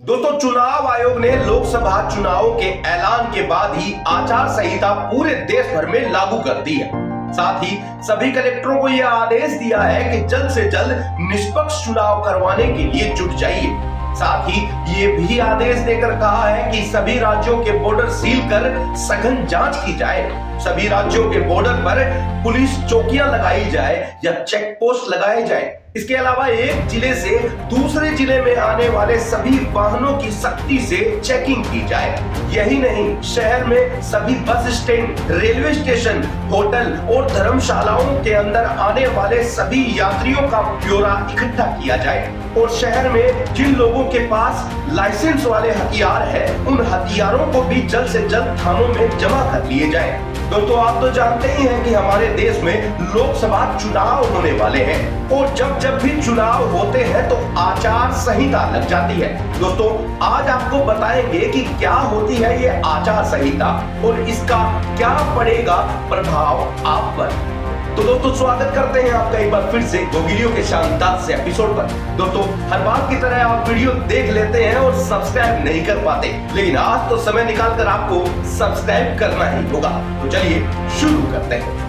दोस्तों, चुनाव आयोग ने लोकसभा चुनाव के ऐलान के बाद ही आचार संहिता पूरे देश भर में लागू कर दी है। साथ ही सभी कलेक्टरों को यह आदेश दिया है कि जल्द से जल्द निष्पक्ष चुनाव करवाने के लिए जुट जाइए। साथ ही ये भी आदेश देकर कहा है कि सभी राज्यों के बॉर्डर सील कर सघन जांच की जाए। सभी राज्यों के बॉर्डर पर पुलिस चौकियां लगाई जाए या चेक पोस्ट लगाए जाए। इसके अलावा एक जिले से दूसरे जिले में आने वाले सभी वाहनों की सख्ती से चेकिंग की जाए। यही नहीं, शहर में सभी bus stand, railway station, hotel और धर्मशालाओं के अंदर आने वाले सभी यात्रियों का ब्यौरा इकट्ठा किया जाए और शहर में जिन लोगों के पास लाइसेंस वाले हथियार है, उन हथियारों को भी जल्द से जल्द थानों में जमा कर लिए जाए। दोस्तों, आप तो जानते ही हैं कि हमारे देश में लोकसभा चुनाव होने वाले हैं और जब भी चुनाव होते हैं तो आचार संहिता लग जाती है। दोस्तों, आज आपको बताएंगे कि क्या होती है ये आचार संहिता और इसका क्या पड़ेगा प्रभाव आप पर। तो दोस्तों, स्वागत करते हैं आपका एक बार फिर से गोगिरियों के शानदार से एपिसोड पर। दोस्तों, हर बार की तरह आप वीडियो देख लेते हैं और सब्सक्राइब नहीं कर पाते, लेकिन आज तो समय निकालकर आपको सब्सक्राइब करना ही होगा। तो चलिए शुरू करते हैं।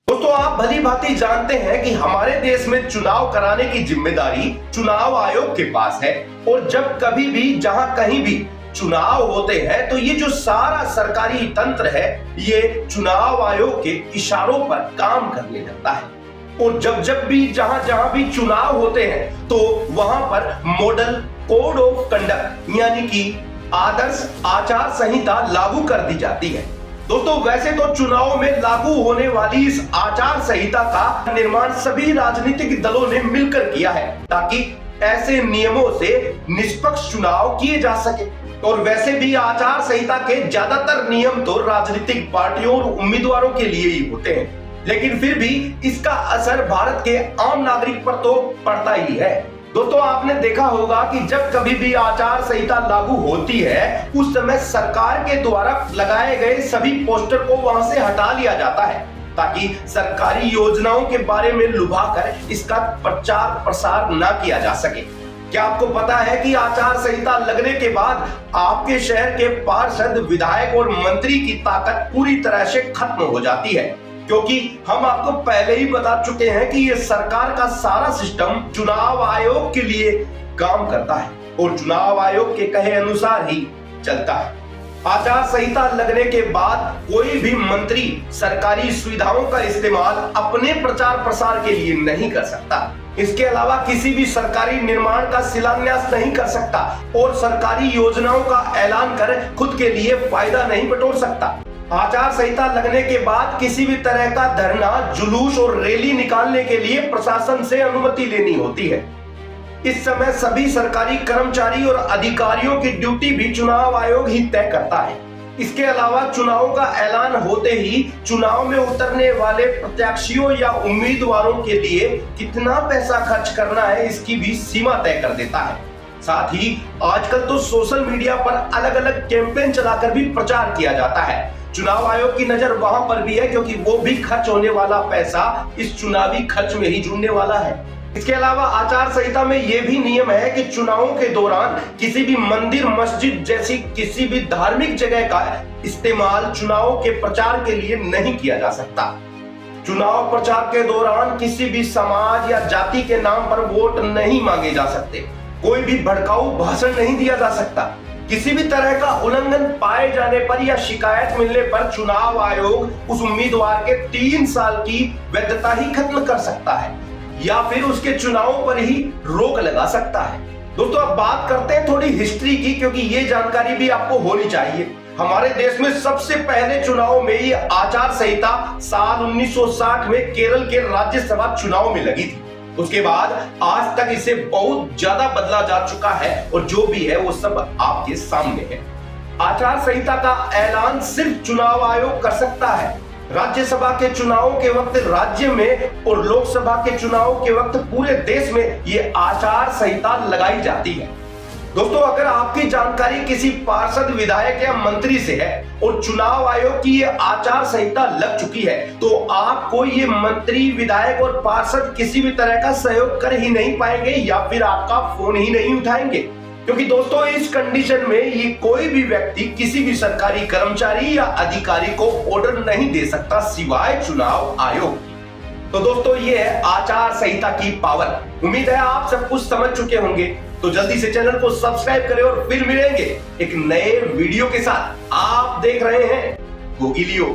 दोस्तों, आप भली भांति जानते हैं कि हमारे देश में चुनाव कराने की जिम्मेदारी चुनाव आयोग के पास है और जब कभी भी जहां कहीं भी चुनाव होते हैं तो ये जो सारा सरकारी तंत्र है, ये चुनाव आयोग के इशारों पर काम करने लगता है। और जब भी जहां भी चुनाव होते हैं तो वहां पर मॉडल कोड ऑफ कंडक्ट यानी कि आदर्श आचार संहिता लागू कर दी जाती है। दोस्तों, वैसे तो चुनाव में लागू होने वाली इस आचार संहिता का निर्माण सभी राजनीतिक दलों ने मिलकर किया है ताकि ऐसे नियमों से निष्पक्ष चुनाव किए जा सके। और वैसे भी आचार संहिता के ज्यादातर नियम तो राजनीतिक पार्टियों और उम्मीदवारों के लिए ही होते हैं, लेकिन फिर भी इसका असर भारत के आम नागरिक पर तो पड़ता ही है। दोस्तों, आपने देखा होगा कि जब कभी भी आचार संहिता लागू होती है उस समय सरकार के द्वारा लगाए गए सभी पोस्टर को वहां से हटा लिया जाता है ताकि सरकारी योजनाओं के बारे में लुभाकर इसका प्रचार प्रसार न किया जा सके। क्या आपको पता है कि आचार संहिता लगने के बाद आपके शहर के पार्षद, विधायक और मंत्री की ताकत पूरी तरह से खत्म हो जाती है? क्योंकि हम आपको पहले ही बता चुके हैं कि ये सरकार का सारा सिस्टम चुनाव आयोग के लिए काम करता है और चुनाव आयोग के कहे अनुसार ही चलता है। आचार संहिता लगने के बाद कोई भी मंत्री सरकारी सुविधाओं का इस्तेमाल अपने प्रचार प्रसार के लिए नहीं कर सकता। इसके अलावा किसी भी सरकारी निर्माण का शिलान्यास नहीं कर सकता और सरकारी योजनाओं का ऐलान कर खुद के लिए फायदा नहीं बटोर सकता। आचार संहिता लगने के बाद किसी भी तरह का धरना, जुलूस और रैली निकालने के लिए प्रशासन से अनुमति लेनी होती है। इस समय सभी सरकारी कर्मचारी और अधिकारियों की ड्यूटी भी चुनाव आयोग ही तय करता है। इसके अलावा चुनाव का ऐलान होते ही चुनाव में उतरने वाले प्रत्याशियों या उम्मीदवारों के लिए कितना पैसा खर्च करना है इसकी भी सीमा तय कर देता है। साथ ही आजकल तो सोशल मीडिया पर अलग अलग कैंपेन चलाकर भी प्रचार किया जाता है। चुनाव आयोग की नजर वहां पर भी है क्योंकि वो भी खर्च होने वाला पैसा इस चुनावी खर्च में ही जुड़ने वाला है। इसके अलावा आचार संहिता में यह भी नियम है कि चुनावों के दौरान किसी भी मंदिर, मस्जिद जैसी किसी भी धार्मिक जगह का इस्तेमाल चुनावों के प्रचार के लिए नहीं किया जा सकता। चुनाव प्रचार के दौरान किसी भी समाज या जाति के नाम पर वोट नहीं मांगे जा सकते। कोई भी भड़काऊ भाषण नहीं दिया जा सकता। किसी भी तरह का उल्लंघन पाए जाने पर या शिकायत मिलने पर चुनाव आयोग उस उम्मीदवार के 3 साल की वैधता ही खत्म कर सकता है या फिर उसके चुनावों पर ही रोक लगा सकता है। दोस्तों, अब बात करते हैं थोड़ी हिस्ट्री की, क्योंकि ये जानकारी भी आपको होनी चाहिए। हमारे देश में सबसे पहले चुनाव में ये आचार संहिता साल 1960 में केरल के राज्यसभा चुनाव में लगी थी। उसके बाद आज तक इसे बहुत ज्यादा बदला जा चुका है और जो भी है वो सब आपके सामने है। आचार संहिता का ऐलान सिर्फ चुनाव आयोग कर सकता है। राज्यसभा के चुनावों के वक्त राज्य में और लोकसभा के चुनावों के वक्त पूरे देश में ये आचार संहिता लगाई जाती है। दोस्तों, अगर आपकी जानकारी किसी पार्षद, विधायक या मंत्री से है और चुनाव आयोग की ये आचार संहिता लग चुकी है तो आपको ये मंत्री, विधायक और पार्षद किसी भी तरह का सहयोग कर ही नहीं पाएंगे या फिर आपका फोन ही नहीं उठाएंगे। क्योंकि दोस्तों इस कंडीशन में ये कोई भी व्यक्ति किसी भी सरकारी कर्मचारी या अधिकारी को ऑर्डर नहीं दे सकता सिवाय चुनाव आयोग। तो दोस्तों ये है आचार संहिता की पावर। उम्मीद है आप सब कुछ समझ चुके होंगे, तो जल्दी से चैनल को सब्सक्राइब करें और फिर मिलेंगे एक नए वीडियो के साथ। आप देख रहे हैं गोगी लियो।